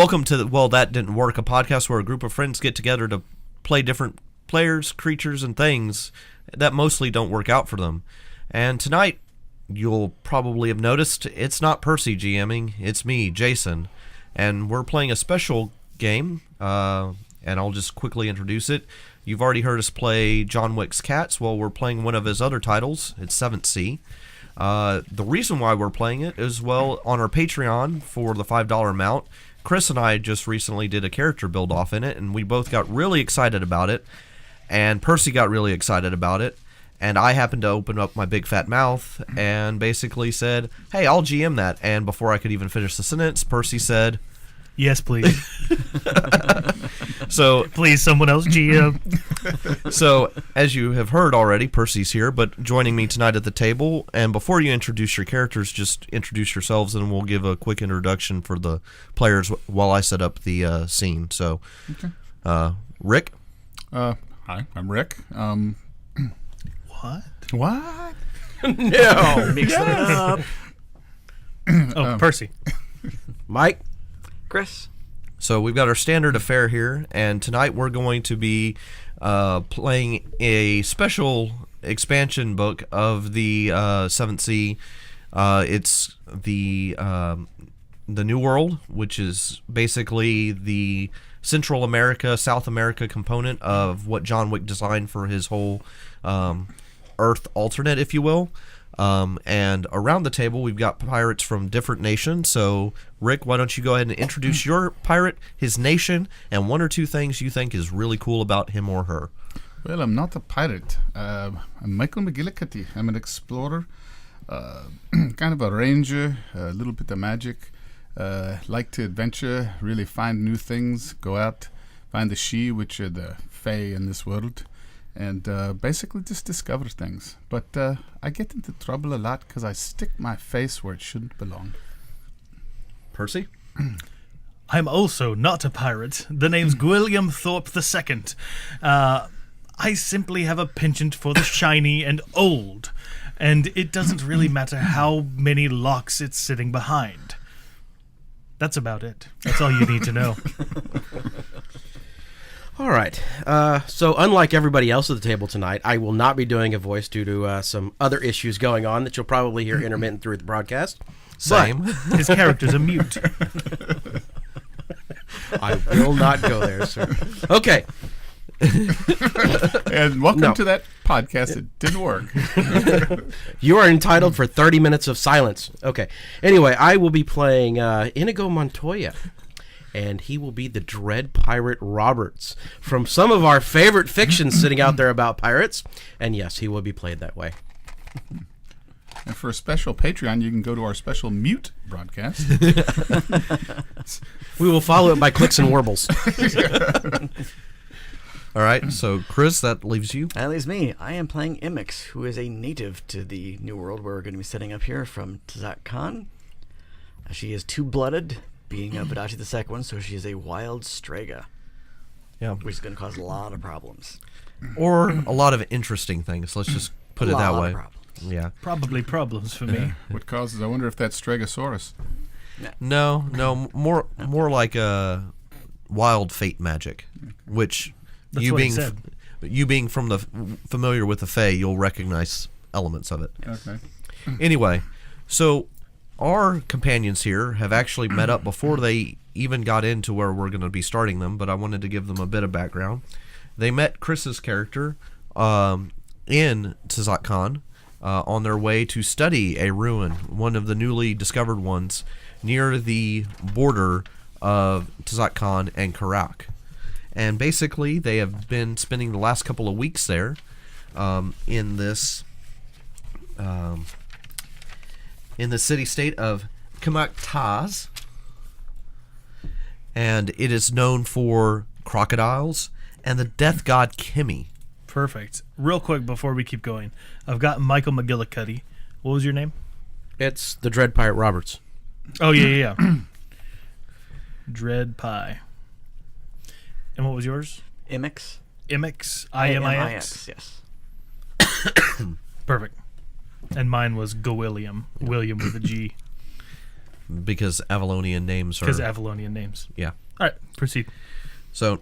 Welcome to That Didn't Work, a podcast where a group of friends get together to play different players, creatures, and things that mostly don't work out for them. And tonight, you'll probably have noticed, it's not Percy GMing, it's me, Jason. And we're playing a special game, and I'll just quickly introduce it. You've already heard us play John Wick's Cats. Well, we're playing one of his other titles. It's 7th Sea. The reason why we're playing it is, well, on our Patreon for the $5 amount, Chris and I just recently did a character build off in it, and we both got really excited about it, and Percy got really excited about it, and I happened to open up my big fat mouth and basically said, hey, I'll GM that, and before I could even finish the sentence, Percy said, yes, please. So please, someone else GM. So, as you have heard already, Percy's here, but joining me tonight at the table. And before you introduce your characters, just introduce yourselves, and we'll give a quick introduction for the players while I set up the scene. So, okay. Rick? Hi, I'm Rick. What? What? No, mixing it up. Percy. Mike? Chris. So we've got our standard affair here, and tonight we're going to be playing a special expansion book of the 7th Sea. It's the New World, which is basically the Central America, South America component of what John Wick designed for his whole Earth alternate, if you will. And around the table, we've got pirates from different nations. So, Rick, why don't you go ahead and introduce your pirate, his nation, and one or two things you think is really cool about him or her. Well, I'm not a pirate. I'm Michael McGillicuddy. I'm an explorer, kind of a ranger, a little bit of magic. Like to adventure, really find new things, go out, find the She, which are the Fae in this world. And basically just discover things. But I get into trouble a lot because I stick my face where it shouldn't belong. Percy? I'm also not a pirate. The name's William Thorpe II. I simply have a penchant for the shiny and old. And it doesn't really matter how many locks it's sitting behind. That's about it. That's all you need to know. All right. So unlike everybody else at the table tonight, I will not be doing a voice due to some other issues going on that you'll probably hear intermittent through the broadcast. Same. But his character's a mute. I will not go there, sir. Okay. And welcome to that podcast. It didn't work. You are entitled for 30 minutes of silence. Okay. Anyway, I will be playing Inigo Montoya. And he will be the Dread Pirate Roberts from some of our favorite fictions sitting out there about pirates. And yes, he will be played that way. And for a special Patreon, you can go to our special mute broadcast. We will follow it by clicks and warbles. All right, so Chris, that leaves you. That leaves me. I am playing Imix, who is a native to the New World where we're going to be setting up here from Tzat Khan. She is two-blooded, being a Badachi the second one, so she is a wild Strega. Yeah. Which is going to cause a lot of problems. Or a lot of interesting things. Let's just put it that way. Of problems. Yeah. Probably problems for me. What causes? I wonder if that's Stregosaurus. No, more like a wild fate magic, which That's you what he being said. you being from the familiar with the Fae, you'll recognize elements of it. Okay. Anyway, so our companions here have actually met up before they even got into where we're going to be starting them, but I wanted to give them a bit of background. They met Chris's character in Tzat Khan on their way to study a ruin, one of the newly discovered ones, near the border of Tzat Khan and Karak. And basically, they have been spending the last couple of weeks there in this in the city-state of Kamaktaz, and it is known for crocodiles and the death god Kimi. Perfect. Real quick before we keep going, I've got Michael McGillicuddy. What was your name? It's the Dread Pirate Roberts. Oh, yeah. Dread Pie. And what was yours? Imix. Imix. I-M-I-X. Yes. Perfect. And mine was Gowilliam. William with a G. because Avalonian names are. Because Avalonian names. Yeah. All right, proceed. So,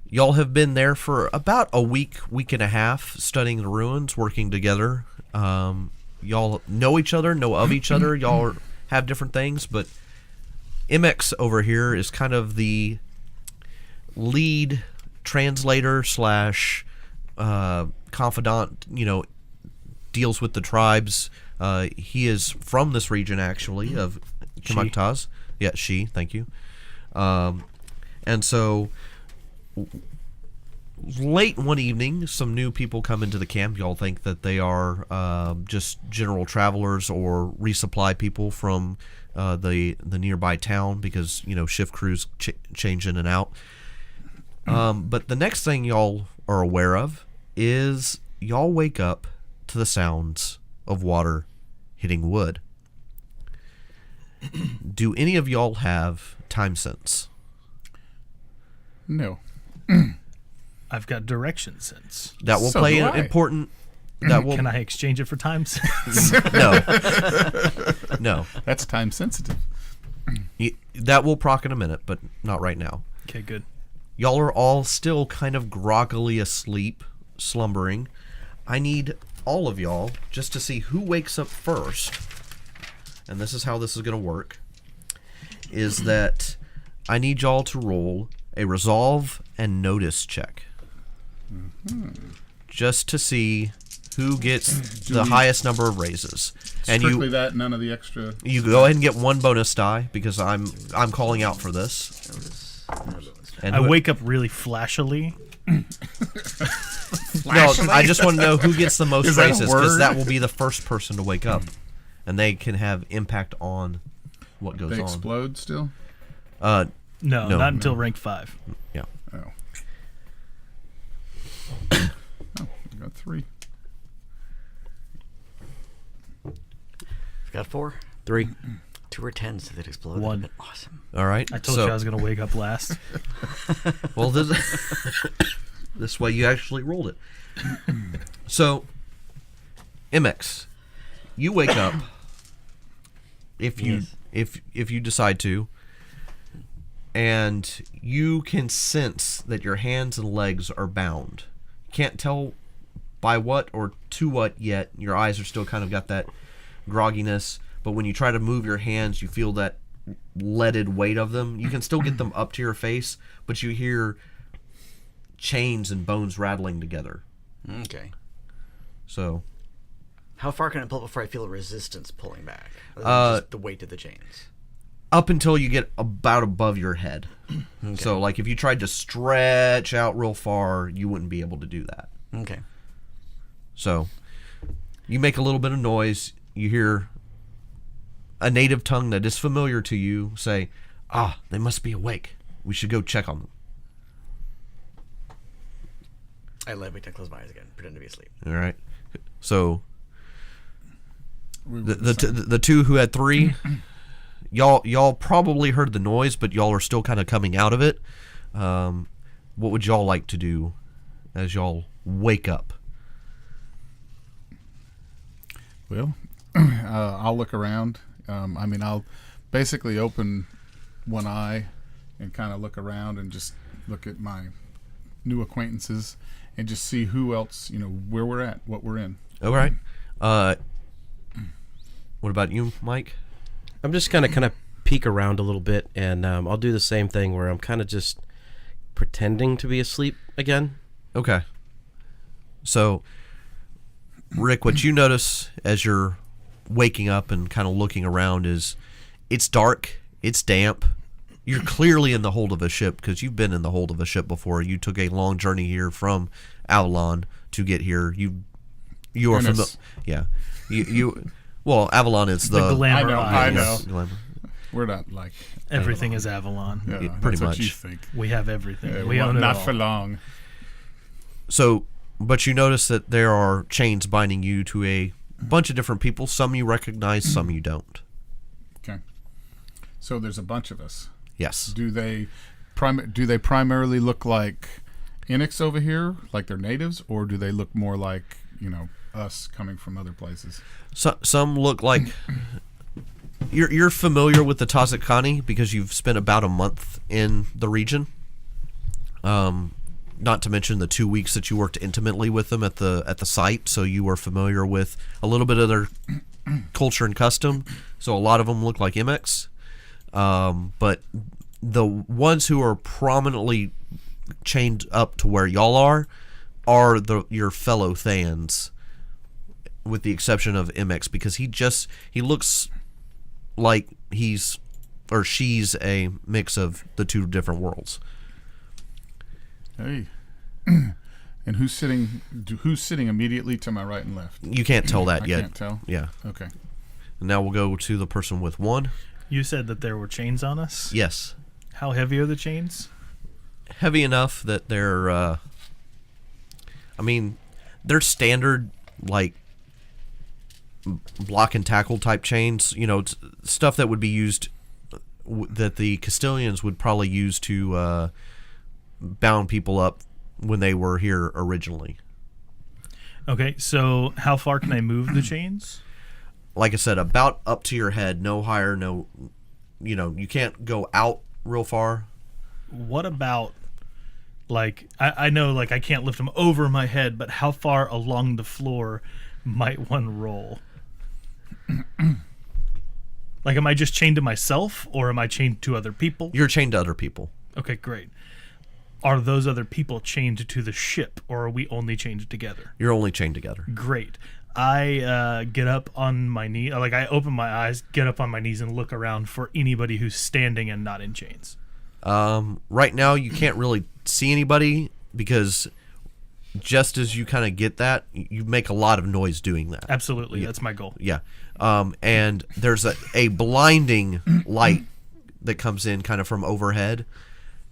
y'all have been there for about a week and a half, studying the ruins, working together. Y'all know each other, know of each other. Y'all have different things, but MX over here is kind of the lead translator slash confidant. Deals with the tribes. He is from this region, actually, of Kemuktaz. Yeah, she. Thank you. And so, late one evening, some new people come into the camp. Y'all think that they are just general travelers or resupply people from the nearby town because, shift crews change in and out. But the next thing y'all are aware of is y'all wake up to the sounds of water hitting wood. Do any of y'all have time sense? No. I've got direction sense. That will So play do an I. important. That will Can I exchange it for time sense? no. That's time sensitive. That will proc in a minute, but not right now. Okay, good. Y'all are all still kind of groggily asleep, slumbering. I need all of y'all just to see who wakes up first. And this is how this is going to work. Is that I need y'all to roll a resolve and notice check. Just to see who gets the highest number of raises. And Strictly that, none of the extra. you go ahead and get one bonus die because I'm calling out for this. And I wake up really flashily. No, I just want to know who gets the most Is that a raises because word? that will be the first person to wake up, and they can have impact on what goes They on. explode still? No, No. not until rank 5. Yeah. Oh. Oh, I got 3. Got 4. 3. 2 or 10s that explode. 1. That'd been awesome. All right. I told you I was going to wake up last. Well, this way you actually rolled it. So, MX, you wake up if you if you decide to, and you can sense that your hands and legs are bound. Can't tell by what or to what yet. Your eyes are still kind of got that grogginess, but when you try to move your hands, you feel that leaded weight of them. You can still get them up to your face, but you hear chains and bones rattling together. Okay. So, How far can I pull before I feel resistance pulling back? Other than just the weight of the chains. up until you get about above your head. So, like, if you tried to stretch out real far, you wouldn't be able to do that. Okay. So, you make a little bit of noise. You hear a native tongue that is familiar to you say, "Ah, they must be awake. We should go check on them." I levitate and close my eyes again, pretend to be asleep. All right. So, We were the two who had 3, y'all probably heard the noise, but y'all are still kind of coming out of it. What would y'all like to do as y'all wake up? Well, I'll look around. I'll basically open one eye and kind of look around and just look at my new acquaintances and just see who else, where we're at, what we're in. All right. What about you, Mike? I'm just gonna kind of peek around a little bit, and I'll do the same thing where I'm kind of just pretending to be asleep again. Okay. So, Rick, what you notice as you're waking up and kind of looking around is it's dark, it's damp. You're clearly in the hold of a ship because you've been in the hold of a ship before. You took a long journey here from Avalon to get here. You are familiar. Goodness. Yeah. Well, Avalon is the glamour I eyes. know. glamour. We're not like Everything is Avalon. yeah, Yeah, that's pretty what much. you think. We have everything. Yeah, we well, own it not all. for long. So, but you notice that there are chains binding you to a bunch of different people. Some you recognize, some you don't. Okay. So there's a bunch of us. Yes. Do they primarily look like Enix over here, like they're natives, or do they look more like us coming from other places? So, some look like You're familiar with the Tazikani because you've spent about a month in the region. Not to mention the 2 weeks that you worked intimately with them at the site, so you are familiar with a little bit of their culture and custom. So a lot of them look like Imex, but the ones who are prominently chained up to where y'all are your fellow Thans, with the exception of Imex, because he looks like he's or she's a mix of the two different worlds. Hey. And who's sitting immediately to my right and left? You can't tell that yet. I can't tell? Yeah. Okay. And now we'll go to the person with 1. You said that there were chains on us? Yes. How heavy are the chains? Heavy enough that they're they're standard, like, block and tackle type chains, stuff that would be used that the Castilians would probably use to bound people up when they were here originally. Okay, so how far can I move the chains? Like I said, about up to your head, no higher, no, you can't go out real far. What about, like, I know, like, I can't lift them over my head, but how far along the floor might one roll? Like, am I just chained to myself, or am I chained to other people? You're chained to other people. Okay, great. Are those other people chained to the ship, or are we only chained together? You're only chained together. Great. I get up on my knee, like I open my eyes, get up on my knees, and look around for anybody who's standing and not in chains. Right now, you can't really see anybody because just as you kind of get that, you make a lot of noise doing that. Absolutely, that's my goal. Yeah. And there's a blinding light that comes in kind of from overhead,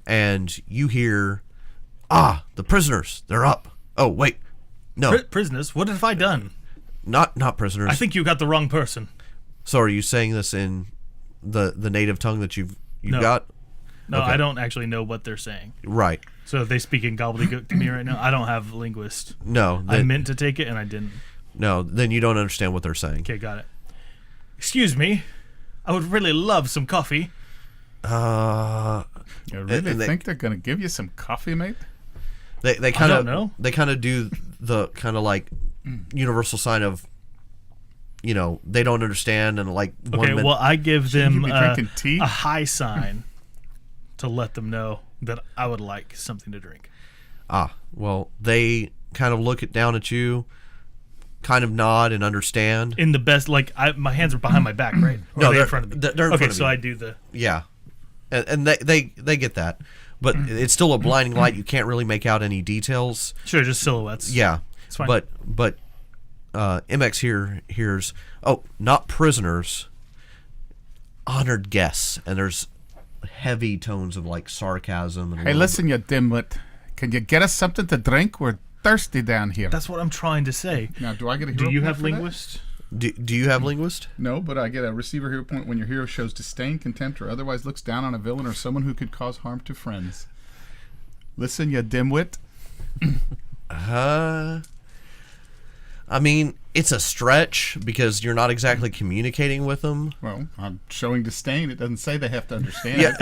and you hear, the prisoners, they're up. Oh, wait. No. Prisoners? What have I done? Not prisoners. I think you got the wrong person. So are you saying this in the native tongue that you've No. got? No, Okay. I don't actually know what they're saying. Right. So if they speak in gobbledygook to me right now, I don't have linguist. No. I meant to take it and I didn't. No, then you don't understand what they're saying. Okay, got it. Excuse me. I would really love some coffee. You really and they- think they're going to give you some coffee, mate? They kind don't know. of they kind of do the kind of like universal sign of, they don't understand, and like Okay, well, I give Shouldn't them you be drinking tea? a high sign to let them know that I would like something to drink. well, they kind of look down at you, kind of nod and understand. In the best, like, my hands are behind my back, right? Or No, are they they're in front of me. they're in Okay, front of so you. I do the. Yeah, and they get that, but it's still a blinding light. You can't really make out any details. Sure, just silhouettes. Yeah, It's fine. but MX here hears, not prisoners, honored guests, and there's heavy tones of like sarcasm. And Hey, listen, you dimwit. Can you get us something to drink? We're thirsty down here. That's what I'm trying to say. Now, do I get a Do hero you point have for that? linguist? Do you have linguist? No, but I get a receiver hero point when your hero shows disdain, contempt, or otherwise looks down on a villain or someone who could cause harm to friends. Listen, you dimwit. I mean, it's a stretch because you're not exactly communicating with them. Well, I'm showing disdain. It doesn't say they have to understand. Yeah,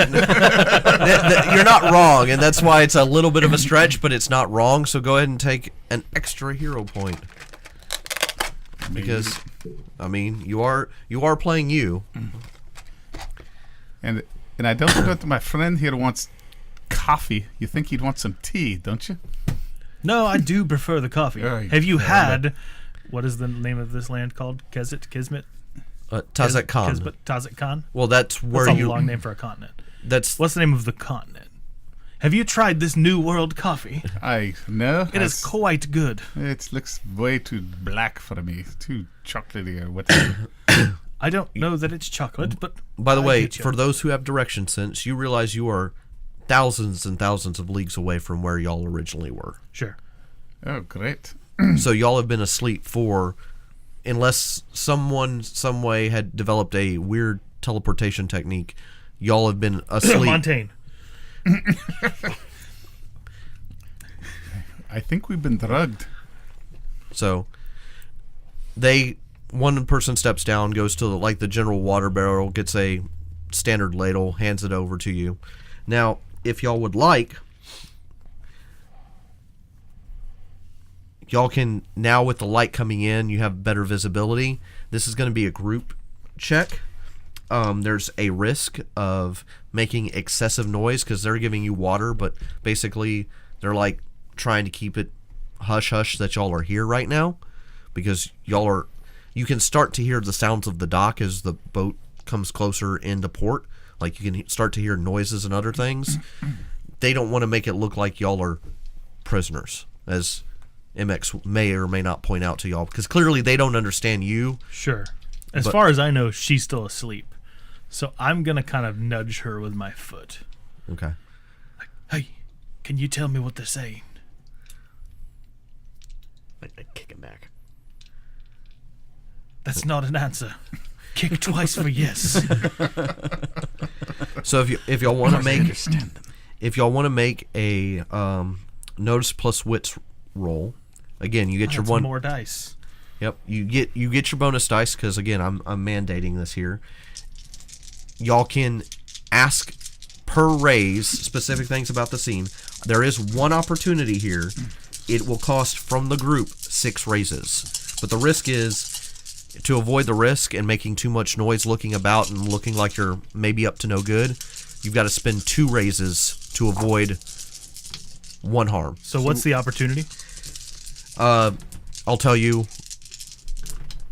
you're not wrong, and that's why it's a little bit of a stretch, but it's not wrong. So go ahead and take an extra hero point because, I mean, you are playing you. And I don't know that my friend here wants coffee. You think he'd want some tea, don't you? No, I do prefer the coffee. Right. Have you had, what is the name of this land called? Kismet? Tazet Khan. Tazet Khan? Well, that's where That's a you. long name for a continent. That's What's the name of the continent? Have you tried this New World coffee? No. It is quite good. It looks way too black for me. Too chocolatey or whatever. I don't know that it's chocolate, but By the I way, get you. for those who have direction sense, you realize you are thousands and thousands of leagues away from where y'all originally were. Sure. Oh, great. So y'all have been asleep for, unless someone some way had developed a weird teleportation technique, y'all have been asleep. Montaigne. I think we've been drugged. So they one person steps down, goes to like the general water barrel, gets a standard ladle, hands it over to you. Now, if y'all would like, y'all can, now with the light coming in, you have better visibility. This is going to be a group check. There's a risk of making excessive noise because they're giving you water, but basically they're like trying to keep it hush-hush that y'all are here right now, because you can start to hear the sounds of the dock as the boat comes closer into port. Like, you can start to hear noises and other things. They don't want to make it look like y'all are prisoners, as MX may or may not point out to y'all, because clearly they don't understand you. Sure. As far as I know, she's still asleep. So I'm going to kind of nudge her with my foot. Okay. Like, hey, can you tell me what they're saying? Like kick him back. That's not an answer. Kick twice for yes. So if y'all want to make Understand them. if y'all want to make a notice plus wits roll, again you get your That's one. more dice. Yep, you get your bonus dice because again I'm mandating this here. Y'all can ask per raise specific things about the scene. There is one opportunity here. It will cost from the group 6 raises, but the risk is, to avoid the risk and making too much noise, looking about and looking like you're maybe up to no good, you've got to spend 2 raises to avoid 1 harm. So what's the opportunity? I'll tell you.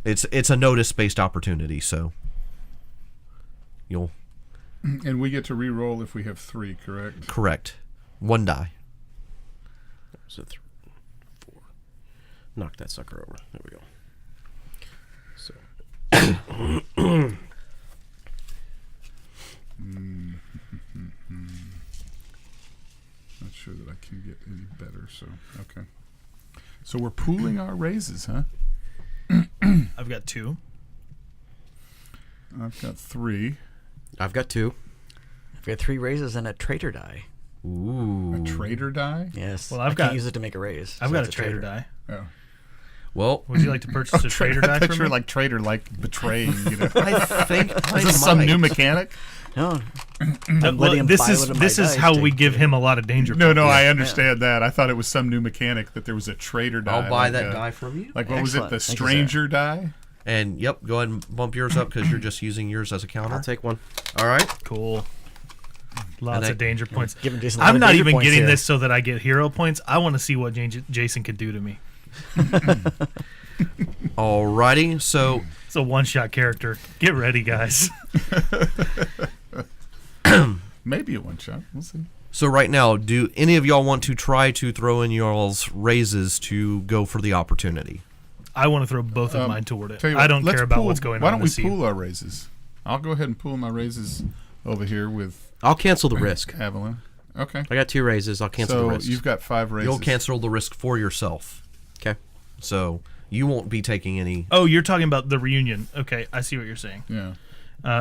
It's a notice-based opportunity, so you'll And we get to re-roll if we have 3, correct? correct 1 die. So 4. Knock that sucker over. There we go. So. Not sure that I can get any better, so okay. So we're pooling our raises, huh? I've got 2. I've got 3. I've got 2. I've got 3 raises and a traitor die. Ooh. A trader die? Yes. Well, I I've can't got- use it to make a raise. I've so got it's a trader die. Oh. Well, Would you like to purchase a trader die I from picture me? like trader, like betraying, you know. I think Is this some new mechanic? No. Well, letting him this buy is one of my this is dice how to- we give him a lot of danger. No, points. I understand that. I thought it was some new mechanic that there was a trader die. I'll buy like, that die from you. Like, what was it? Excellent. The Thank you, sir. stranger die? And yep, go ahead and bump yours up because you're just using yours as a counter. I'll take 1. All right. Cool. Lots that- of danger points. Giving Jason a lot I'm of not danger even points getting here. this so that I get hero points. I want to see what Jason can do to me. Alrighty. So It's a one-shot character. Get ready, guys. Maybe a one shot. We'll see. so right now, do any of y'all want to try to throw in y'all's raises to go for the opportunity? I want to throw both of mine toward it. Tell you I what, don't let's care about pool- what's going Why on don't in we the scene. pool our raises? I'll go ahead and pool my raises over here with I'll cancel the risk. Evelyn. Okay. I got 2 raises. I'll cancel So the risk. you've got 5 raises. You'll cancel the risk for yourself. Okay. So you won't be taking any. Oh, you're talking about the reunion. Okay, I see what you're saying. Yeah.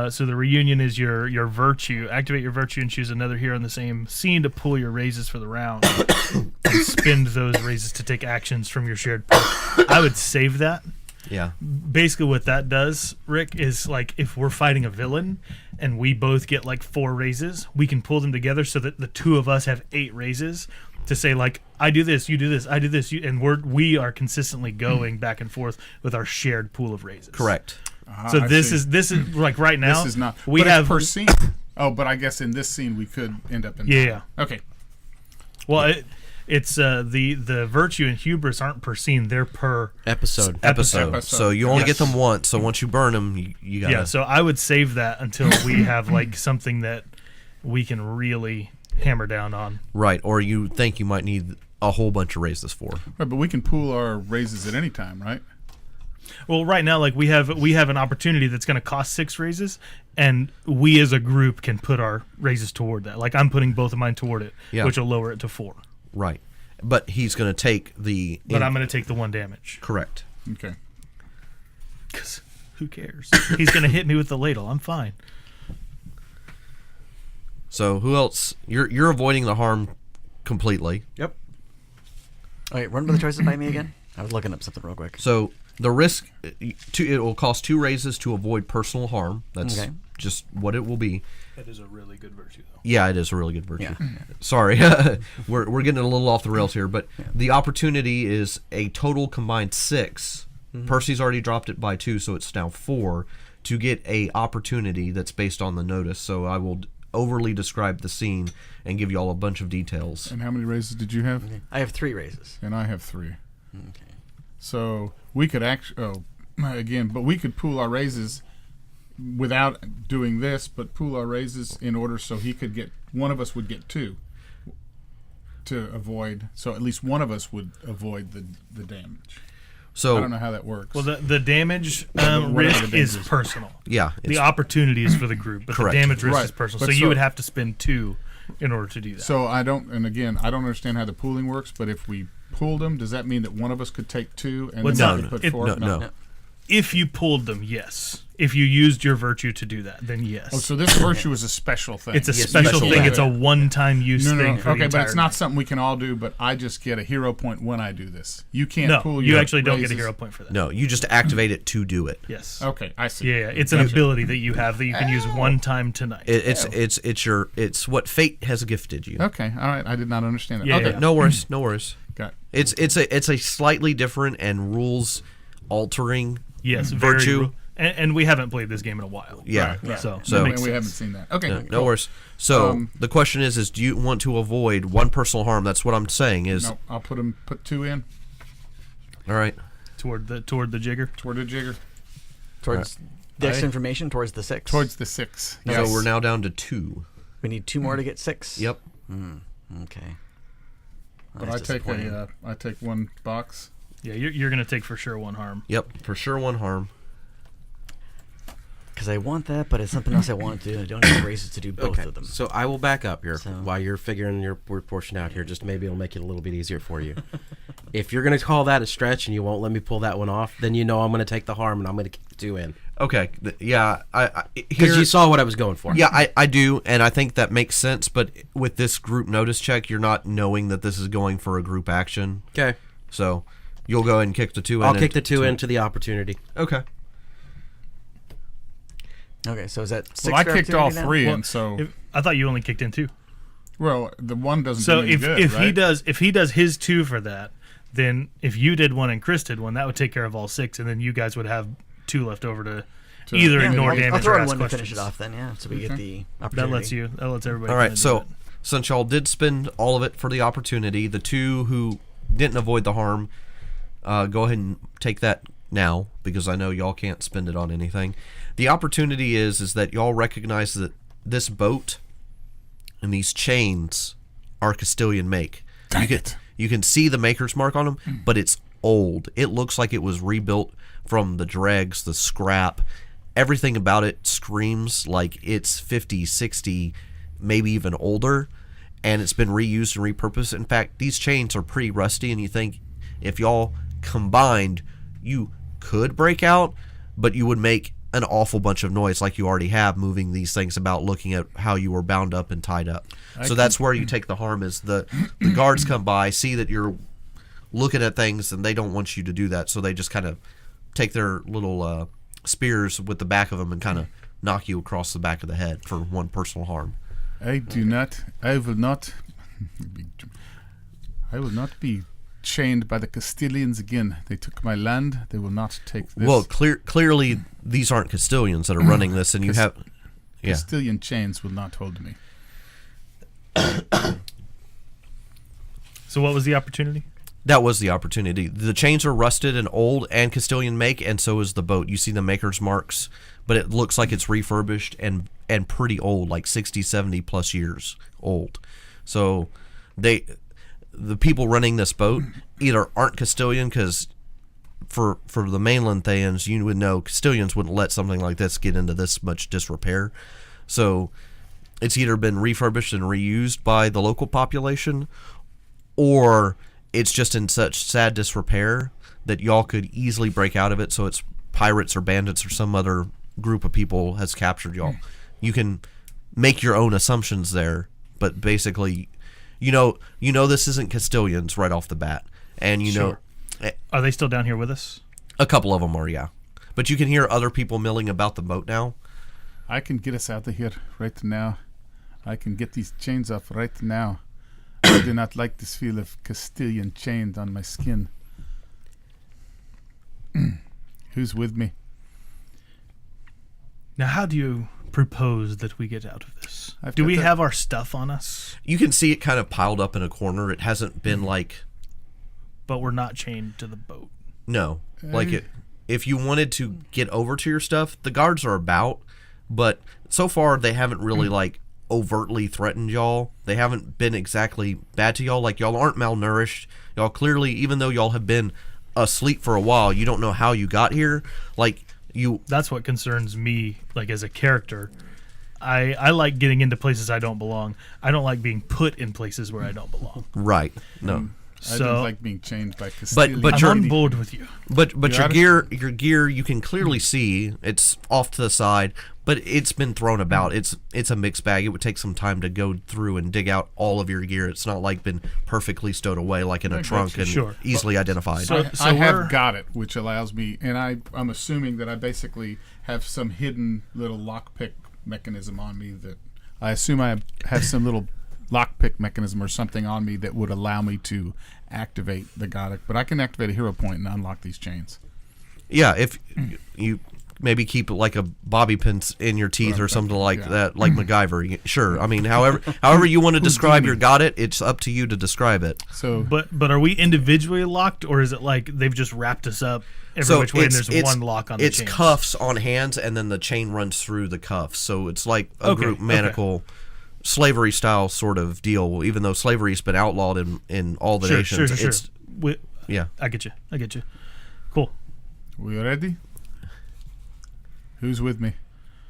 So the reunion is your virtue. Activate your virtue and choose another hero in the same scene to pull your raises for the round. And spend those raises to take actions from your shared pool. I would save that. Yeah. Basically what that does, Rick, is like if we're fighting a villain and we both get like 4 raises, we can pull them together so that the 2 of us have 8 raises to say like, I do this, you do this, I do this, and we are consistently going back and forth with our shared pool of raises. Correct. So I this see. is like right now. This is not. We but it's have per scene. Oh, but I guess in this scene we could end up in. Yeah. Okay. Well, it's the virtue and hubris aren't per scene; they're per Episode. Episode. So you only get Yes. them once. So once you burn them, you gotta. Yeah. So I would save that until we have like something that we can really hammer down on. Right. Or you think you might need a whole bunch of raises for. Right, but we can pool our raises at any time, right? Well, right now, like we have an opportunity that's going to cost 6 raises, and we as a group can put our raises toward that. Like I'm putting both of mine toward it, Yeah. which will lower it to 4. Right. But he's going to take the. But I'm going to take the 1 damage. Correct. Okay. Because who cares? He's going to hit me with the ladle. I'm fine. So who else? You're avoiding the harm completely. Yep. All right, run by the choices by me again. I was looking up something real quick. So The risk, it will cost 2 raises to avoid personal harm. That's Okay. just what it will be. That is a really good virtue, though. Yeah, it is a really good virtue. Yeah. Sorry, we're getting a little off the rails here, but the opportunity is a total combined 6. Percy's already dropped it by 2, so it's now 4 to get a opportunity that's based on the notice. So I will overly describe the scene and give you all a bunch of details. And how many raises did you have? I have 3 raises. And I have 3. Okay. So we could actually, but we could pool our raises without doing this, but pool our raises in order so he could get, one of us would get 2 to avoid, so at least one of us would avoid the damage. So I don't know how that works. Well, the damage Whatever risk the is damage is. personal. yeah, The opportunity is for the group, but Correct. the damage risk Right. is personal. But So you so- would have to spend 2 in order to do that. So I don't, and again, I don't understand how the pooling works, but if we pooled them, does that mean that one of us could take 2 and Well, then no, we could put it- 4? no. If you pulled them, yes. If you used your virtue to do that, then yes. Oh, so this virtue is a special thing. It's a Yes, special special thing. thing. It's a one-time use No. thing for the Okay, but entire it's not night. something we can all do, but I just get a hero point when I do this. You can't No, pool you your actually don't get a raises. hero point for that. No, you just activate it to do it. Yes. Okay, I see. Yeah, it's an ability that you have that you can use one time tonight. It's what fate has gifted you. Okay, all right. I did not understand that. Yeah, okay, yeah. No worries, no worries. got it. It's a slightly different and rules altering Yes, very virtue. and we haven't played this game in a while. Yeah. Right. So, So- that And makes we sense. haven't seen that. Okay, No cool. worries. So Um, the question is do you want to avoid 1 personal harm? That's what I'm saying is No, I'll put 2 in all right. toward the jigger. toward the jigger, Towards the extra Aye. information, towards the 6. towards the 6. So we're now down to 2. We need 2 more to get 6. Yep. Okay. But That's disappointing. I take 1 box. Yeah, you're gonna take for sure 1 harm. Yep. For sure 1 harm. Because I want that, but it's something else I want to do. I don't have raises to do both of them. So I will back up here So- while you're figuring your portion out here. Just maybe it'll make it a little bit easier for you. If you're going to call that a stretch and you won't let me pull that one off, then you know I'm going to take the harm and I'm going to kick 2 in. Okay. Yeah. Because you saw what I was going for. Yeah, I do, and I think that makes sense. But with this group notice check, you're not knowing that this is going for a group action. Okay. So you'll go ahead and kick the 2 in. I'll kick the 2 into the opportunity. Okay. Okay, so is that 6 Well, I for kicked all opportunity now? 3, Well, and so I thought you only kicked in 2. well, the one doesn't So do any if good, if right? he does his 2 for that, then if you did 1 and Chris did 1, that would take care of all 6, and then you guys would have 2 left over to either Yeah, ignore I'll damage throw or in ask 1 to questions. finish it off then, yeah. So we get the That opportunity. lets everybody. All right. kinda do So it. since y'all did spend all of it for the opportunity, the 2 who didn't avoid the harm, go ahead and take that now because I know y'all can't spend it on anything. The opportunity is that y'all recognize that this boat and these chains are Castilian make. You can see the maker's mark on them, but it's old. It looks like it was rebuilt from the dregs, the scrap. Everything about it screams like it's 50, 60, maybe even older, and it's been reused and repurposed. In fact, these chains are pretty rusty, and you think if y'all combined, you could break out, but you would make an awful bunch of noise like you already have moving these things about, looking at how you were bound up and tied up. So that's where you take the harm is the guards come by, see that you're looking at things, and they don't want you to do that, so they just kind of take their little spears with the back of them and kind of knock you across the back of the head for 1 personal harm. I will not be chained by the Castilians again. They took my land. They will not take this. Well, clearly these aren't Castilians that are running this, and you have... Yeah. Castilian chains will not hold me. So what was the opportunity? That was the opportunity. The chains are rusted and old and Castilian make, and so is the boat. You see the maker's marks, but it looks like it's refurbished and pretty old, like 60, 70 plus years old. So the people running this boat either aren't Castilian, because for the mainland Thayans, you would know Castilians wouldn't let something like this get into this much disrepair. So it's either been refurbished and reused by the local population, or it's just in such sad disrepair that y'all could easily break out of it. So it's pirates or bandits or some other group of people has captured y'all. You can make your own assumptions there, but basically, you know this isn't Castilians right off the bat, and you Sure. know. Are they still down here with us? A couple of them are, yeah. But you can hear other people milling about the boat now. I can get us out of here right now. I can get these chains off right now. I do not like this feel of Castilian chained on my skin. Who's with me? Now, how do you propose that we get out of this? I've Do got we that- have our stuff on us, You can see it kind of piled up in a corner. It hasn't been like, but we're not chained to the boat? no. Like, if you wanted to get over to your stuff, the guards are about, but so far they haven't really, like, overtly threatened y'all. They haven't been exactly bad to y'all. Like, y'all aren't malnourished. Y'all clearly, even though y'all have been asleep for a while, you don't know how you got here. Like, you... That's what concerns me, like, as a character. I like getting into places I don't belong. I don't like being put in places where I don't belong. Right. No. I So don't like being chained by Castilian. but I'm you're- on board with you. But You your gear you can clearly see it's off to the side, but it's been thrown about. It's a mixed bag. It would take some time to go through and dig out all of your gear. It's not like been perfectly stowed away like in a trunk and Sure. easily identified. So- I we're- have got it, which allows me, and I'm assuming that I basically have some hidden little lockpick mechanism on me that I assume I have some little lockpick mechanism or something on me that would allow me to activate the Godic. But I can activate a hero point and unlock these chains. Yeah, if you maybe keep like a bobby pin in your teeth or something like yeah. that, like MacGyver. Sure. I mean, however you want to describe your got it, it's up to you to describe it. So But are we individually locked, or is it like they've just wrapped us up every which way and there's one lock on the It's chains? cuffs on hands, and then the chain runs through the cuffs. So it's like a Okay, group manacle, slavery style sort of deal. Even though slavery's been outlawed in all the nations, Sure. it's yeah. I get you. Cool. we ready? Who's with me?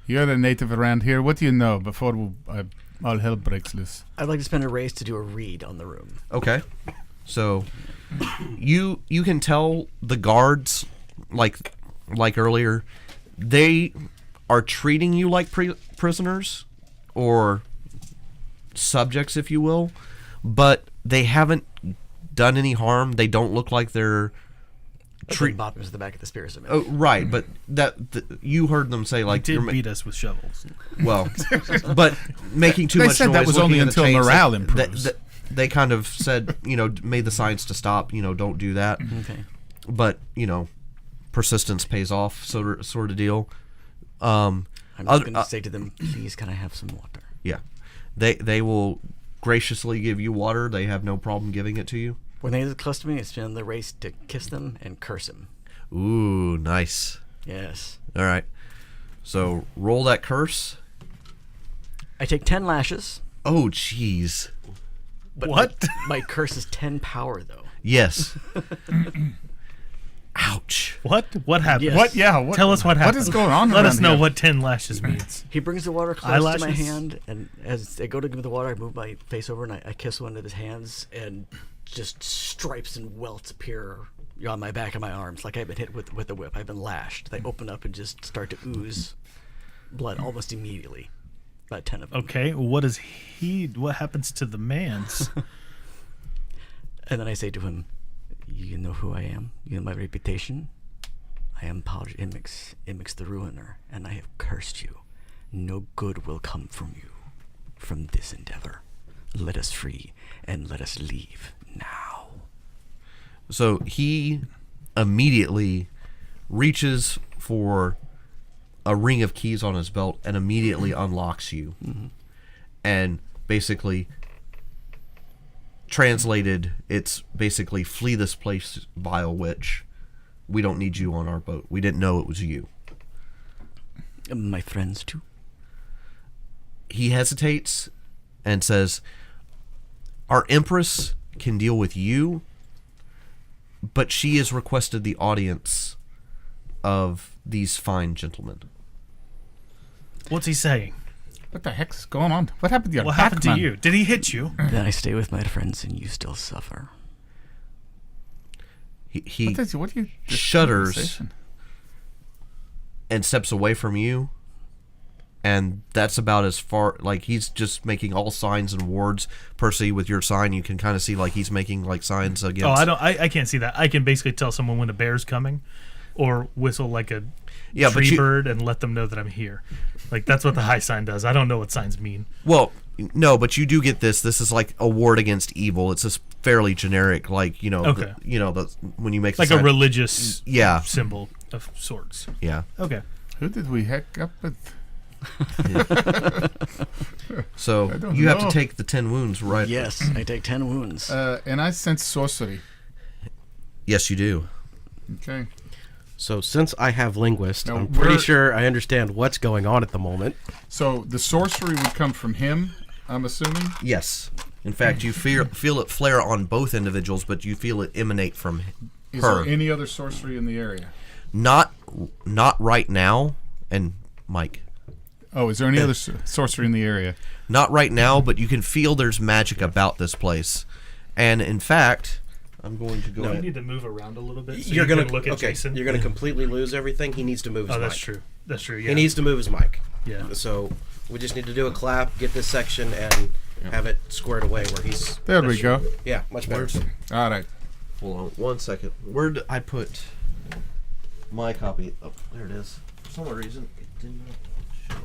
You're the native around here. What do you know before all hell breaks loose? I'd like to spend a race to do a read on the room. Okay. So you can tell the guards like earlier, they are treating you like prisoners or subjects, if you will, but they haven't done any harm. They don't look like they're Bop him to the back of the spear. So oh, right, but you heard them say like Did you're beat us with shovels. well, but making too They much said that noise, was looking only at the until chains, morale they- improves. They kind of said, made the signs to stop. Don't do that. okay. But persistence pays off, sort of deal. I'm just Other- going to say to them, please, can I have some water? Yeah, they will graciously give you water. They have no problem giving it to you. When they get close to me, it's been the race to kiss them and curse him. Ooh, nice. Yes. All right, so roll that curse. I take 10 lashes. Oh, jeez. But What? My curse is 10 power, though. Yes. Ouch. What happened? Yes. What? Yeah. What, Tell us what happened. What is going on? Let us around know here? what 10 lashes means. He brings the water close to my Eyelashes? hand, and as I go to give him the water, I move my face over and I kiss one of his hands, and just stripes and welts appear on my back and my arms, like I've been hit with a whip. I've been lashed. They open up and just start to ooze blood almost immediately. About 10 of them. Okay, what happens to the man's? And then I say to him, you know who I am? You know my reputation? I am Paul Imix the Ruiner, and I have cursed you. No good will come from you, from this endeavor. Let us free, and let us leave now. So he immediately reaches for a ring of keys on his belt and immediately unlocks you. And basically, translated, it's basically flee this place, vile witch. We don't need you on our boat. We didn't know it was you. My friends, too. He hesitates and says, our Empress can deal with you, but she has requested the audience of these fine gentlemen. What's he saying? What the heck is going on? What happened to your What back, happened to man? you? Did he hit you? Then I stay with my friends, and you still suffer. He What are you? this shudders conversation? and steps away from you, and that's about as far. Like, he's just making all signs and words. Percy, with your sign, you can kind of see like he's making like signs against. I can't see that. I can basically tell someone when a bear's coming. or whistle like a Yeah, but tree bird and let them know that I'm here. Like, that's what the high sign does. I don't know what signs mean. Well, no, but you do get this. This is like a ward against evil. It's just fairly generic, like, Okay. When you make the Like sign, a religious Yeah. symbol of sorts. Yeah. Okay. Who did we hook up with? So I don't you have to know. take the 10 wounds, right? Yes, I take 10 wounds. And I sense sorcery. Yes, you do. Okay. So since I have linguist, Now, I'm pretty we're- sure I understand what's going on at the moment. So the sorcery would come from him, I'm assuming? Yes. In fact, you feel it flare on both individuals, but you feel it emanate from Is her. there any other sorcery in the area? Not right now. And Mike, Oh, is there any other sorcery in the area? not right now, but you can feel there's magic about this place. And in fact, I'm going to go You ahead. need to move around a little bit so You're you gonna can look at Jason. You're gonna completely lose everything. He needs to move his Oh, mic. that's true. That's true, yeah. He needs to move his mic. Yeah. So we just need to do a clap, get this section, and have it squared away where he's. There we go. Yeah, much better. All right. Hold on 1 second. Where did I put my copy? Oh, there it is. For some reason, it did not show.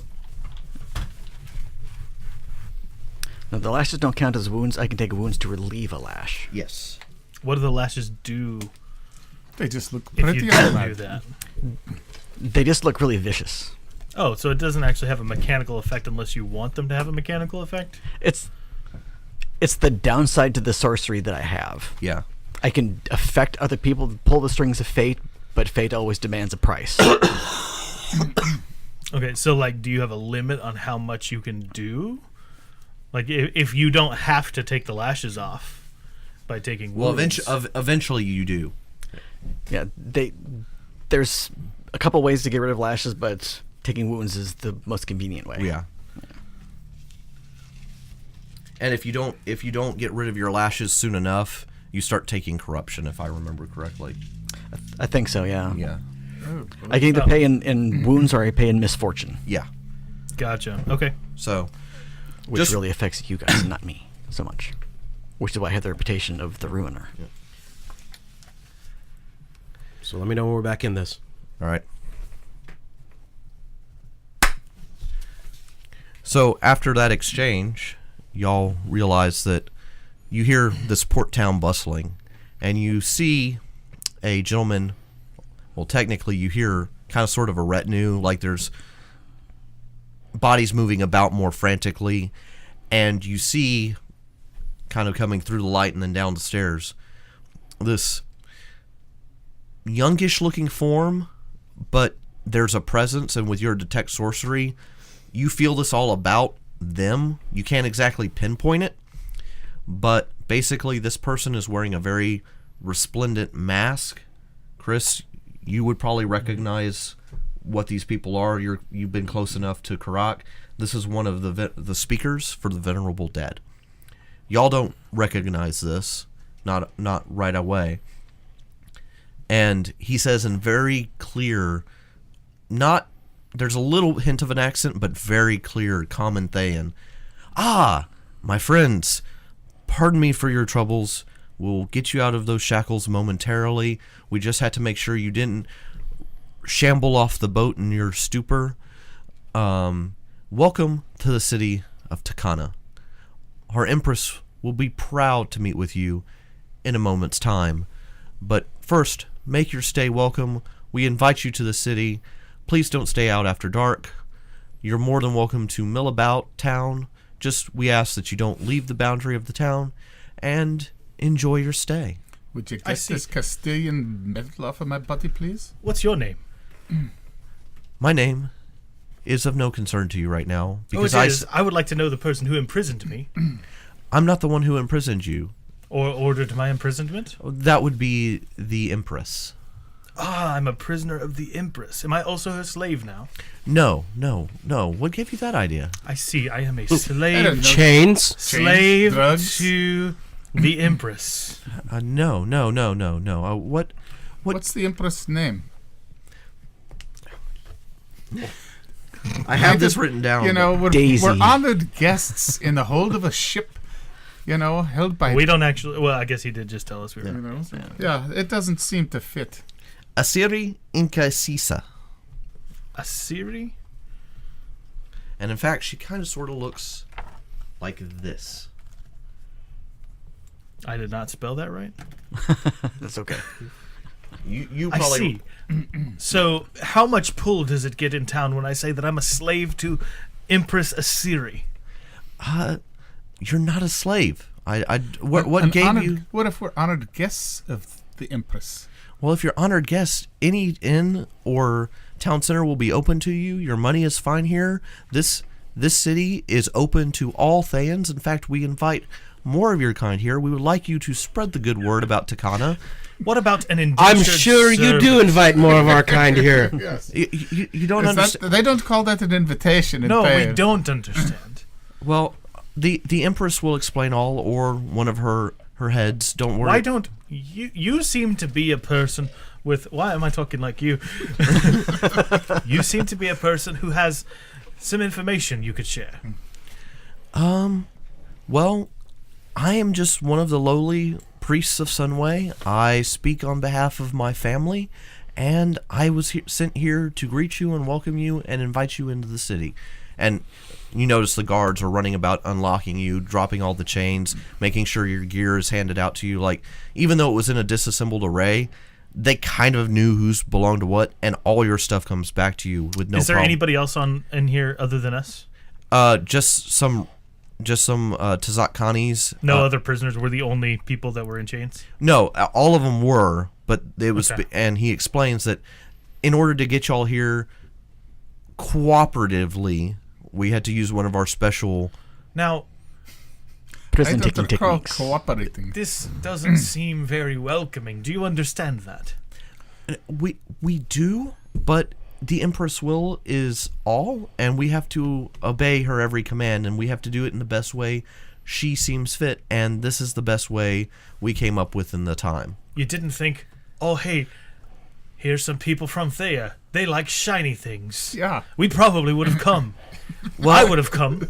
Now, the lashes don't count as wounds. I can take wounds to relieve a lash. Yes. What do the lashes do They just look if pretty you don't alright. do that? They just look really vicious. Oh, so it doesn't actually have a mechanical effect unless you want them to have a mechanical effect? It's the downside to the sorcery that I have. Yeah. I can affect other people to pull the strings of fate, but fate always demands a price. Okay, so, like, do you have a limit on how much you can do? Like, if you don't have to take the lashes off by taking Well, wounds. eventually you do. Yeah, there's a couple ways to get rid of lashes, but taking wounds is the most convenient way. Yeah. And if you don't get rid of your lashes soon enough, you start taking corruption, if I remember correctly. I think so, yeah. Yeah. I can either pay in wounds or I pay in misfortune, Yeah. Gotcha. Okay. So, which Just- really affects you guys, not me so much. Which is why I have the reputation of the ruiner. So let me know when we're back in this. all right. So after that exchange, y'all realize that you hear this port town bustling, and you see a gentleman. Well, technically, you hear kind of sort of a retinue, like there's bodies moving about more frantically, and you see, kind of coming through the light and then down the stairs, this youngish-looking form, but there's a presence, and with your detect sorcery, you feel this all about them. You can't exactly pinpoint it, but basically this person is wearing a very resplendent mask. Chris, you would probably recognize what these people are. You've been close enough to Karak. This is one of the speakers for the Venerable Dead. Y'all don't recognize this, not right away. And he says in very clear, there's a little hint of an accent, but very clear common Thayan. Ah, my friends, pardon me for your troubles. We'll get you out of those shackles momentarily. We just had to make sure you didn't shamble off the boat in your stupor. Welcome to the city of Takana. Our Empress will be proud to meet with you in a moment's time. But first, make your stay welcome. We invite you to the city. Please don't stay out after dark. You're more than welcome to mill about town. Just we ask that you don't leave the boundary of the town, and enjoy your stay. Would you I get see. this Castilian metal off of my body, please? What's your name? My name is of no concern to you right now, because I would like to know the person who imprisoned me I'm not the one who imprisoned you. or ordered my imprisonment. That would be the Empress. Ah, I'm a prisoner of the Empress. Am I also her slave now? No. What gave you that idea? I see. I am a I don't slave. know. Chains. Slave drugs. to the Empress. No. What? What's the Empress' name? I have this written down. You know, Daisy. we're honored guests in the hold of a ship, held by... We don't actually. Well, I guess he did just tell us we were. You know, yeah, it doesn't seem to fit. Asiri Inkasisa. Asiri? And in fact, she kind of sort of looks like this. I did not spell that right. That's okay. You I probably see. So, how much pull does it get in town when I say that I'm a slave to Empress Asiri? You're not a slave. What An gave honored, you? What if we're honored guests of the Empress? Well, if you're honored guests, any inn or town center will be open to you. Your money is fine here. This city is open to all Thayans. In fact, we invite more of your kind here. We would like you to spread the good word about Takana. What about an indentured I'm sure you do servant? invite more of our kind here. Yes. You don't understand. They don't call that an invitation. In No, Thayer. we don't understand. Well, the Empress will explain all, or one of her heads. Don't worry. Why don't you seem to be a person with... Why am I talking like you? You seem to be a person who has some information you could share. Well, I am just one of the lowly priests of Sunway. I speak on behalf of my family, and I was sent here to greet you and welcome you and invite you into the city. And you notice the guards are running about unlocking you, dropping all the chains, making sure your gear is handed out to you. Like, even though it was in a disassembled array, they kind of knew who's belonged to what, and all your stuff comes back to you with no problem. Is there anybody else in here other than us? Just some Tazak Khanis. No other prisoners were the only people that were in chains? No, all of them were, but it was, Okay. and he explains that in order to get y'all here cooperatively, we had to use one of our special. Now, Prison I taking don't recall techniques. cooperating. this doesn't seem very welcoming. Do you understand that? We do, but the Empress will is all, and we have to obey her every command, and we have to do it in the best way she seems fit, and this is the best way we came up with in the time. You didn't think, oh, hey, here's some people from Thea. They like shiny things. Yeah. We probably would have come. Well, I would have come.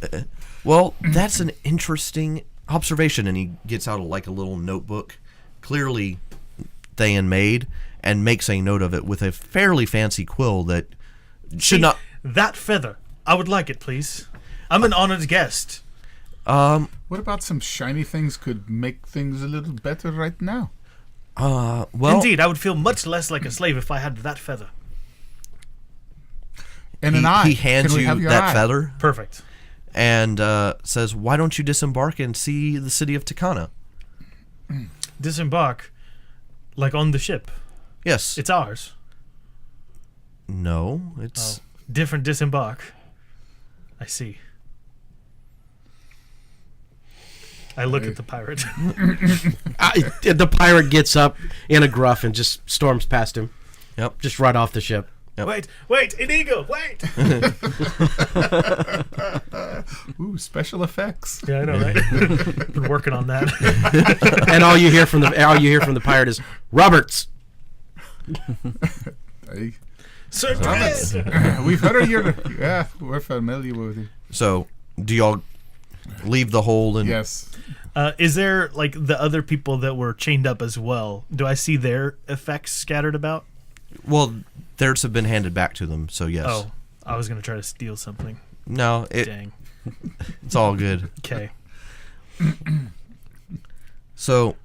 Well, that's an interesting observation, and he gets out like a little notebook, clearly Thayan made, and makes a note of it with a fairly fancy quill that should See, not. That feather. I would like it, please. I'm an honored guest. What about some shiny things could make things a little better right now? Well, Indeed, I would feel much less like a slave if I had that feather. And an eye. he hands Can we you have your that eye? feather Perfect. and says, "Why don't you disembark and see the city of Takana?" Disembark, like on the ship. Yes. It's ours. No, it's Different disembark. I see. I look at the pirate. The pirate gets up in a gruff and just storms past him. Yep. Just right off the ship. Yep. Wait, Inigo, wait! Ooh, special effects. Yeah, I know, right? Been working on that. And all you hear from the pirate is Roberts. Hey, Sir Roberts. Dredd! We've heard of your... Yeah, we're familiar with it. So, do y'all leave the hold and? Yes. Is there, like, the other people that were chained up as well? Do I see their effects scattered about? Well, theirs have been handed back to them. So yes. Oh, I was going to try to steal something. No, Dang. it's all good. Okay. So,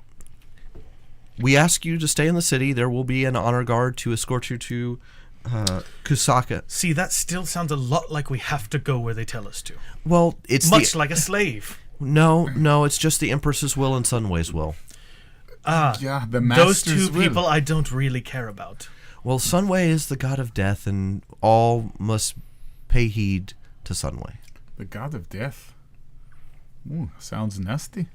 we ask you to stay in the city. There will be an honor guard to escort you to Kusaka. See, that still sounds a lot like we have to go where they tell us to. Well, it's Much like a slave. No, it's just the Empress's will and Sunway's will. Yeah, the Those master's two will. people I don't really care about. Well, Sunway is the god of death, and all must pay heed to Sunway. The god of death. Ooh, sounds nasty.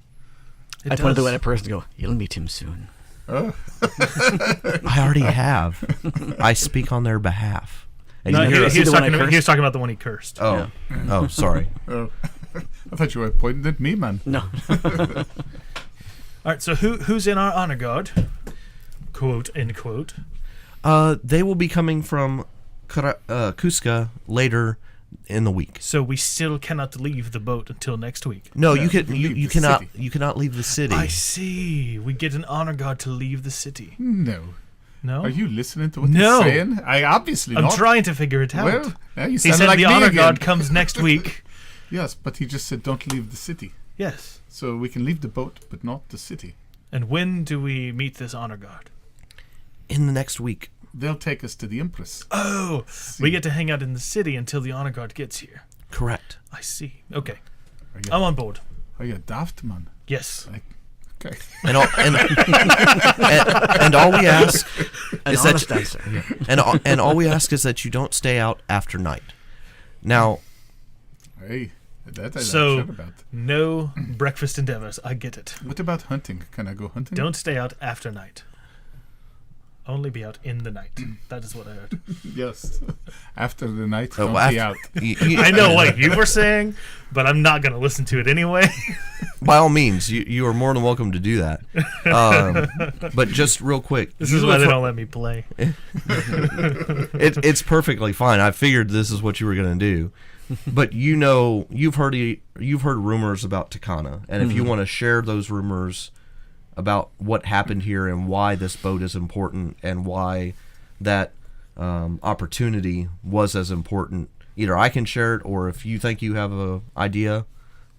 It I pointed to does. the person and go, you'll meet him soon. Oh, I already have. I speak on their behalf. And No, you he, hear he us- was the one I talking about, he was cursed? talking about the one he cursed. oh, oh, sorry. oh. I thought you were pointing at me, man. No. All right, so who's in our honor guard? Quote, end quote. They will be coming from Kuska later in the week. So we still cannot leave the boat until next week. No, Yeah, you can. we You, leave you the cannot. city. You cannot leave the city. I see. We get an honor guard to leave the city. No. No? Are you listening to what No. he's saying? I obviously I'm not. trying to figure it out. Well, yeah, you he sound said like the me honor again. guard comes next week. Yes, but he just said don't leave the city. Yes. So we can leave the boat, but not the city. And when do we meet this honor guard? In the next week. They'll take us to the Empress. Oh, we get to hang out in the city until the honor guard gets here. Correct. I see. Okay. Are you, I'm on board. are you a daft man? Yes. Okay. And all we ask An is honest that answer. and all we ask is that you don't stay out after night. Now, Hey, that I'm So- sure about. No breakfast endeavors. I get it. What about hunting? Can I go hunting? Don't stay out after night. Only be out in the night. That is what I heard. Yes. After the night, Oh, don't be out. I know what you were saying, but I'm not going to listen to it anyway. by all means, you are more than welcome to do that. But just real quick, This you is why have they heard- don't let me play. it's perfectly fine. I figured this is what you were going to do. But you've heard rumors about Takana, and if you want to share those rumors about what happened here and why this boat is important and why that opportunity was as important, either I can share it, or if you think you have a idea,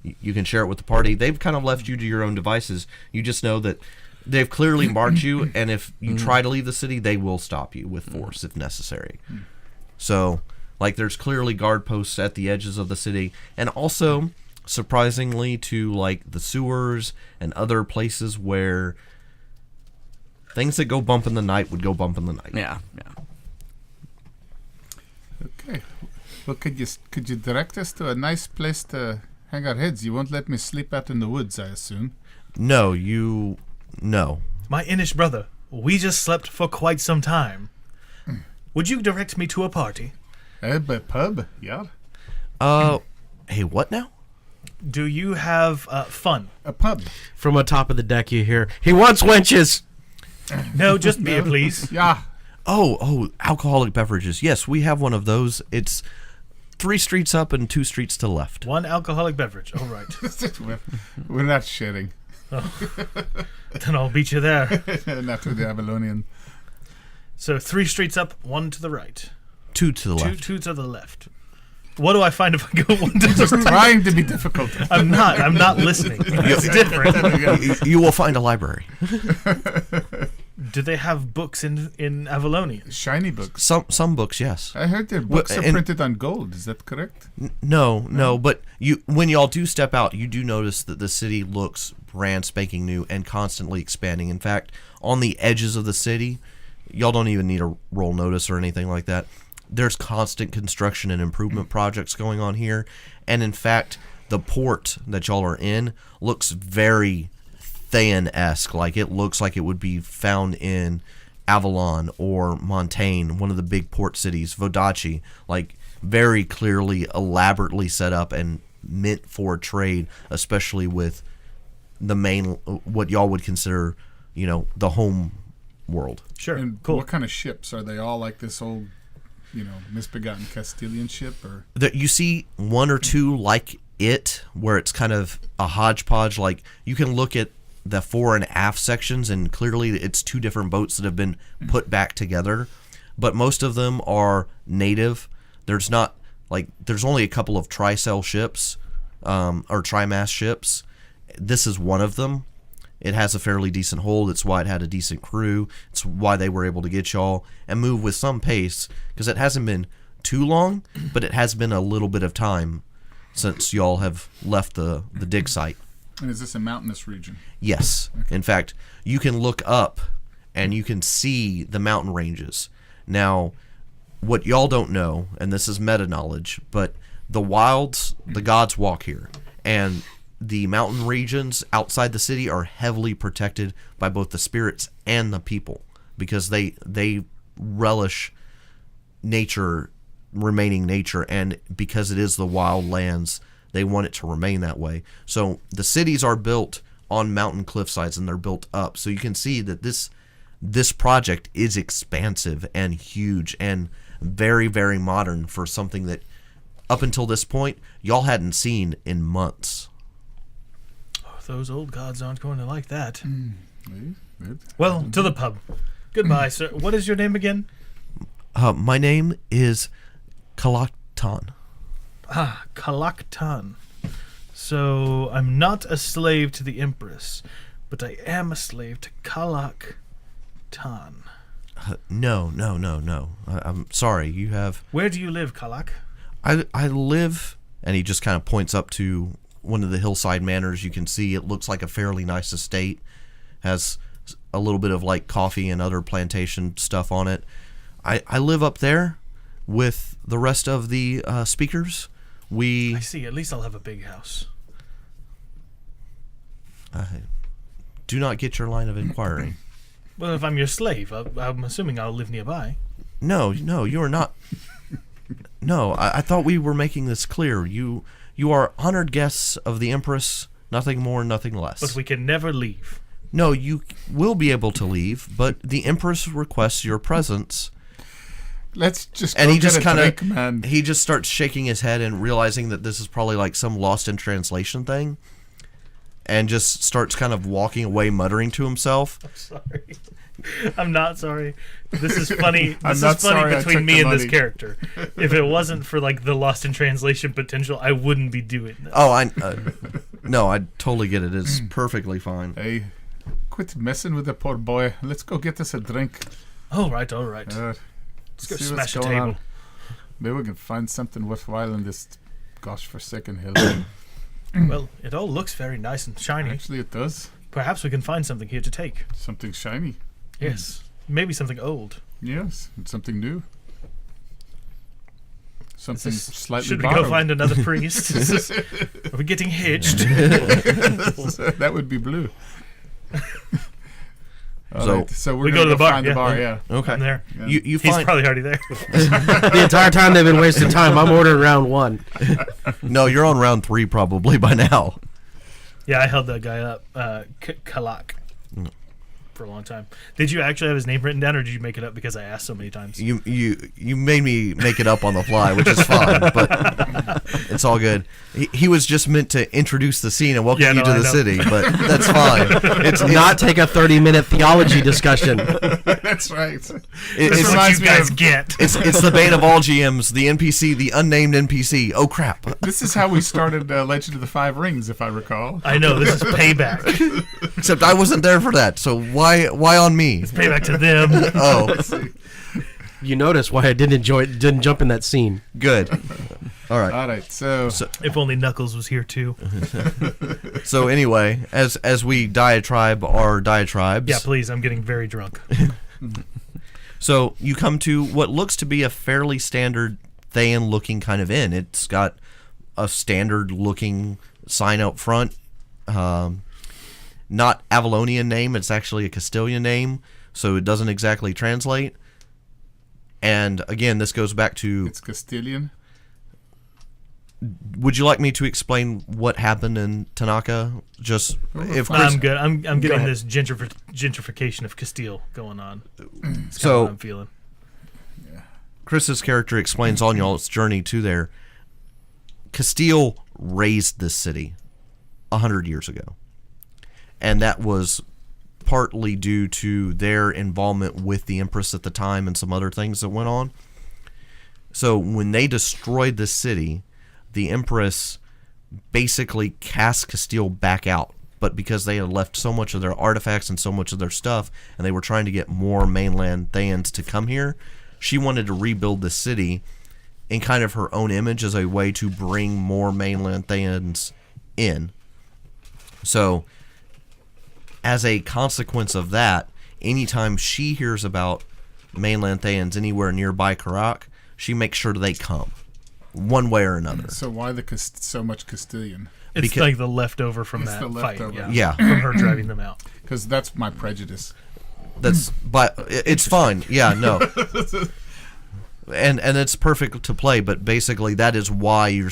you can share it with the party. They've kind of left you to your own devices. You just know that they've clearly marked you, and if you try to leave the city, they will stop you with force if necessary. So, like, there's clearly guard posts at the edges of the city, and also, surprisingly, to like the sewers and other places where things that go bump in the night would go bump in the night. Yeah. Okay. Well, could you direct us to a nice place to hang our heads? You won't let me sleep out in the woods, I assume. No. My Inish brother, we just slept for quite some time. Would you direct me to a party? But pub, yeah. Hey, what now? Do you have fun? A pub. From atop of the deck, you hear, "He wants wenches." No, just beer, please. Yeah. Oh, alcoholic beverages. Yes, we have one of those. It's 3 streets up and 2 streets to the left. One alcoholic beverage. All right. We're not sharing. Then I'll beat you there. Not with the Avalonian. So 3 streets up, 1 to the right. 2 to the left. Two to the left. What do I find if I go 1 to the right? Trying to be difficult. I'm not listening. It's different. You will find a library. Do they have books in Avalonian? Shiny books. Some books, yes. I heard their books are and- printed on gold. Is that correct? No, but when y'all do step out, you do notice that the city looks brand spanking new and constantly expanding. In fact, on the edges of the city, y'all don't even need a roll notice or anything like that. There's constant construction and improvement projects going on here, and in fact, the port that y'all are in looks very Thayan-esque. Like, it looks like it would be found in Avalon or Montaigne, one of the big port cities, Vodachi. Like, very clearly, elaborately set up and meant for trade, especially with the main, what y'all would consider, the home world. Sure. And Cool. what kind of ships? Are they all like this old, misbegotten Castilian ship? Or You see 1 or 2 like it, where it's kind of a hodgepodge. Like, you can look at the fore and aft sections, and clearly it's 2 different boats that have been put back together. But most of them are native. There's only a couple of tri-sail ships, or tri-mast ships. This is one of them. It has a fairly decent hold. It's why it had a decent crew. It's why they were able to get y'all and move with some pace, because it hasn't been too long, but it has been a little bit of time since y'all have left the dig site. and is this a mountainous region? Yes. In fact, you can look up and you can see the mountain ranges. Now, what y'all don't know, and this is meta knowledge, but the wilds, the gods walk here, and the mountain regions outside the city are heavily protected by both the spirits and the people, because they relish nature, remaining nature, and because it is the wild lands, they want it to remain that way. So the cities are built on mountain cliff sides, and they're built up, so you can see that this project is expansive and huge and very, very modern for something that up until this point y'all hadn't seen in months. Those old gods aren't going to like that. Good. Well, to the pub. Goodbye, sir. What is your name again? My name is Kalaktan. Ah, Kalaktan. So, I'm not a slave to the Empress, but I am a slave to Kalaktan. No. I'm sorry. You have... Where do you live, Kalak? I live... And he just kind of points up to one of the hillside manors. You can see it looks like a fairly nice estate. Has a little bit of like coffee and other plantation stuff on it. I live up there with the rest of the speakers. I see. At least I'll have a big house. Do not get your line of inquiry. Well, if I'm your slave, I'm assuming I'll live nearby. No, you are not. No, I thought we were making this clear. You are honored guests of the Empress, nothing more, nothing less. But we can never leave. No, you will be able to leave, but the Empress requests your presence. Let's just And go he just get a kind drink, of man. he just starts shaking his head and realizing that this is probably like some lost in translation thing, and just starts kind of walking away, muttering to himself. I'm sorry. I'm not sorry. This is funny. I'm This not is funny sorry I between took me the and this money. character. If it wasn't for like the lost in translation potential, I wouldn't be doing this. Oh, no, I totally get it. It's perfectly fine. Hey, quit messing with the poor boy. Let's go get us a drink. All right. Let's go see smash a what's going table. on. Maybe we can find something worthwhile in this gosh-forsaken hill. Well, it all looks very nice and shiny. Actually, it does. Perhaps we can find something here to take. Something shiny. Yes. Maybe something old. Yes, it's something new. Something slightly Should we borrowed. go find another priest? Are we getting hitched? That would be blue. So we're we gonna go to the bar, Find yeah. the bar, yeah. Okay. I'm there. Yeah. You He's find probably already there. The entire time they've been wasting time. I'm ordering round 1. no. You're on round 3 probably by now. Yeah, I held that guy up, Kalak, for a long time. Did you actually have his name written down, or did you make it up because I asked so many times? You made me make it up on the fly, which is fine, but it's all good. He was just meant to introduce the scene and welcome Yeah, you no, to I the know. city, but that's fine. It's Not take a 30-minute theology discussion. That's right. This it's, is what reminds you me guys of- get. it's the bane of all GMs, the NPC, the unnamed NPC. Oh crap! This is how we started Legend of the Five Rings, if I recall. I know, this is payback. Except I wasn't there for that, so why on me? Payback to them. Oh, You notice why I didn't jump in that scene. good. All right. All right, so If only Knuckles was here too. So anyway, as we diatribe our diatribes. Yeah, please, I'm getting very drunk. So you come to what looks to be a fairly standard Thayan-looking kind of inn. It's got a standard-looking sign out front. Not Avalonian name, it's actually a Castilian name, so it doesn't exactly translate. And again, this goes back to... it's Castilian. Would you like me to explain what happened in Tanaka? Just if No, Chris, I'm good. I'm getting ahead. this gentrification of Castile going on. It's So- what I'm feeling. Chris's character explains on y'all's journey to there. Castile raised this city 100 years ago. And that was partly due to their involvement with the Empress at the time and some other things that went on. So when they destroyed the city, the Empress basically cast Castile back out. But because they had left so much of their artifacts and so much of their stuff, and they were trying to get more mainland Thayans to come here, she wanted to rebuild the city in kind of her own image as a way to bring more mainland Thayans in. So, as a consequence of that, anytime she hears about mainland Thayans anywhere nearby Karak, she makes sure they come, one way or another. So why so much Castilian? It's Because- like the leftover from It's that the fight. leftover. Yeah. From her driving them out. Because that's my prejudice. That's but it's fine. Yeah, no. And it's perfect to play, but basically that is why you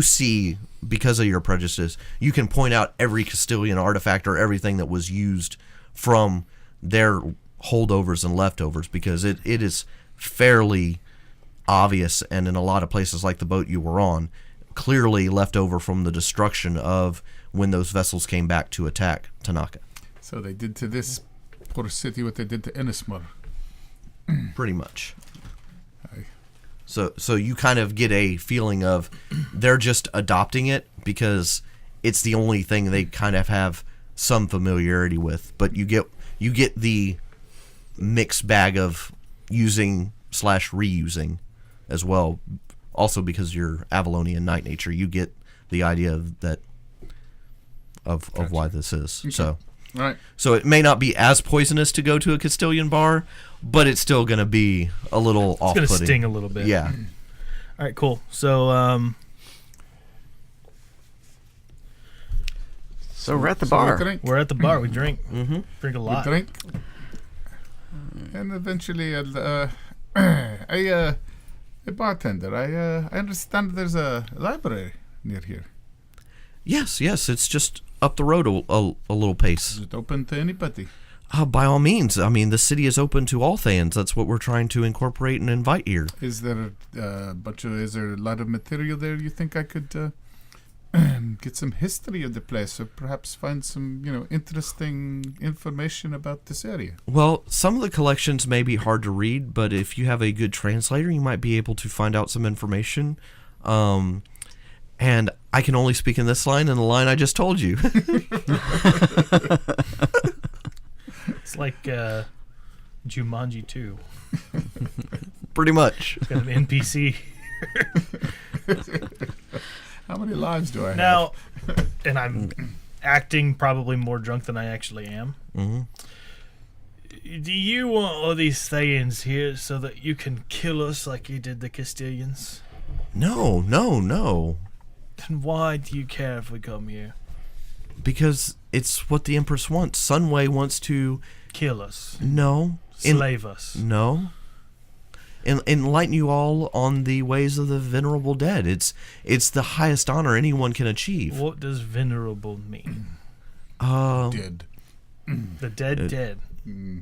see because of your prejudices, you can point out every Castilian artifact or everything that was used from their holdovers and leftovers, because it is fairly obvious, and in a lot of places like the boat you were on, clearly left over from the destruction of when those vessels came back to attack Tanaka. So they did to this poor city what they did to Ennismore. Pretty much. Aye. So you kind of get a feeling of they're just adopting it because it's the only thing they kind of have some familiarity with. But you get the mixed bag of using / reusing as well. Also because you're Avalonian Night Nature, you get the idea of why this is. Okay. So. Right. So it may not be as poisonous to go to a Castilian bar, but it's still going to be a little off-putting. It's going to sting a little bit. Yeah. All right, cool. So, So we're at the So we bar. drink. we're at the bar. We drink. Drink a We lot. drink. And eventually, a bartender. I understand there's a library near here. Yes, it's just up the road a little pace. Is it open to anybody? By all means. I mean, the city is open to all Thans. That's what we're trying to incorporate and invite here. Is there is there a lot of material there you think I could get some history of the place, or perhaps find some, interesting information about this area? Well, some of the collections may be hard to read, but if you have a good translator, you might be able to find out some information. And I can only speak in this line and the line I just told you. It's like Jumanji 2. Pretty much. It's got an NPC. How many lives do I have? Now, and I'm acting probably more drunk than I actually am. Mm-hmm. Do you want all these Thayans here so that you can kill us like you did the Castilians? No. Then why do you care if we come here? Because it's what the Empress wants. Sunway wants to... Kill us. No. Slave us. No. Enlighten you all on the ways of the venerable dead. It's the highest honor anyone can achieve. What does venerable mean? Dead. The dead.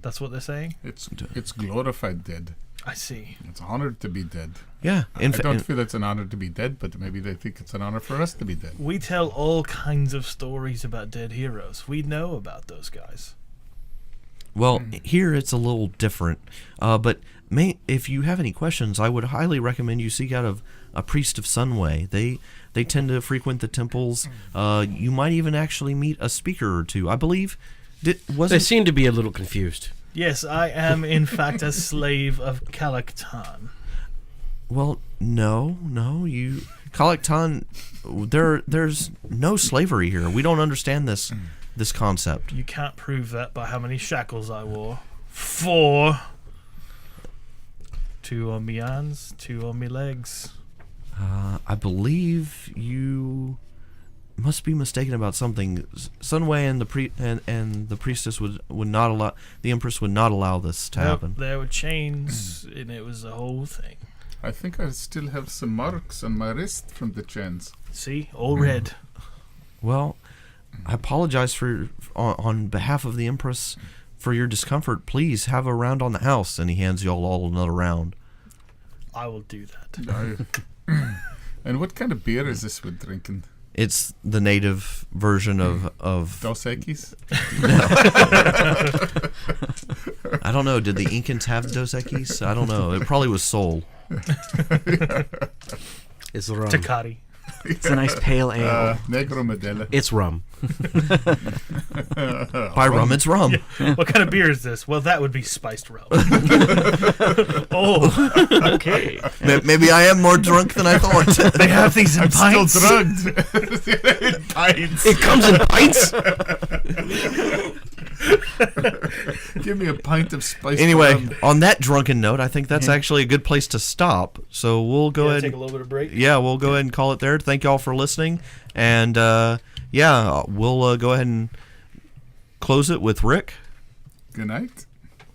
That's what they're saying? It's glorified dead. I see. It's honored to be dead. Yeah. I don't feel it's an honor to be dead, but maybe they think it's an honor for us to be dead. We tell all kinds of stories about dead heroes. We know about those guys. Well, here it's a little different. But if you have any questions, I would highly recommend you seek out a priest of Sunway. They tend to frequent the temples. You might even actually meet a speaker or two. I believe. They seem to be a little confused. Yes, I am in fact a slave of Kalaktan. Well, no, you Kalaktan. There's no slavery here. We don't understand this concept. You can't prove that by how many shackles I wore. 4. 2 on me hands, 2 on me legs. I believe you must be mistaken about something. Sunway and the priestess would not allow, the Empress would not allow this to happen. There were chains, and it was the whole thing. I think I still have some marks on my wrist from the chains. See, all red. Well, I apologize on behalf of the Empress for your discomfort. Please have a round on the house, and he hands you all another round. I will do that. And what kind of beer is this we're drinking? It's the native version of Dos Equis? I don't know. Did the Incans have Dos Equis? I don't know. It probably was Sol. It's rum. Tecate. It's a nice pale ale. Negro Modelo. It's rum. By rum, it's rum. What kind of beer is this? Well, that would be spiced rum. Oh, okay. Maybe I am more drunk than I thought. They have these in I'm pints. still drugged. Pints. It comes in pints. Give me a pint of spiced Anyway, rum. on that drunken note, I think that's actually a good place to stop. So we'll go ahead. Take a little bit of break. Yeah, we'll go ahead and call it there. Thank y'all for listening, and we'll go ahead and close it with Rick, Good night.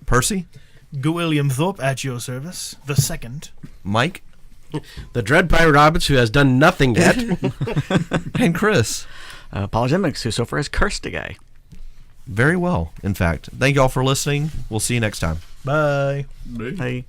Percy, William Thorpe at your service. The second. Mike, The Dread Pirate Roberts, who has done nothing yet. and Chris. Apologetics, who so far has cursed a guy. Very well, in fact. Thank y'all for listening. We'll see you next time. Bye. Bye. Hey.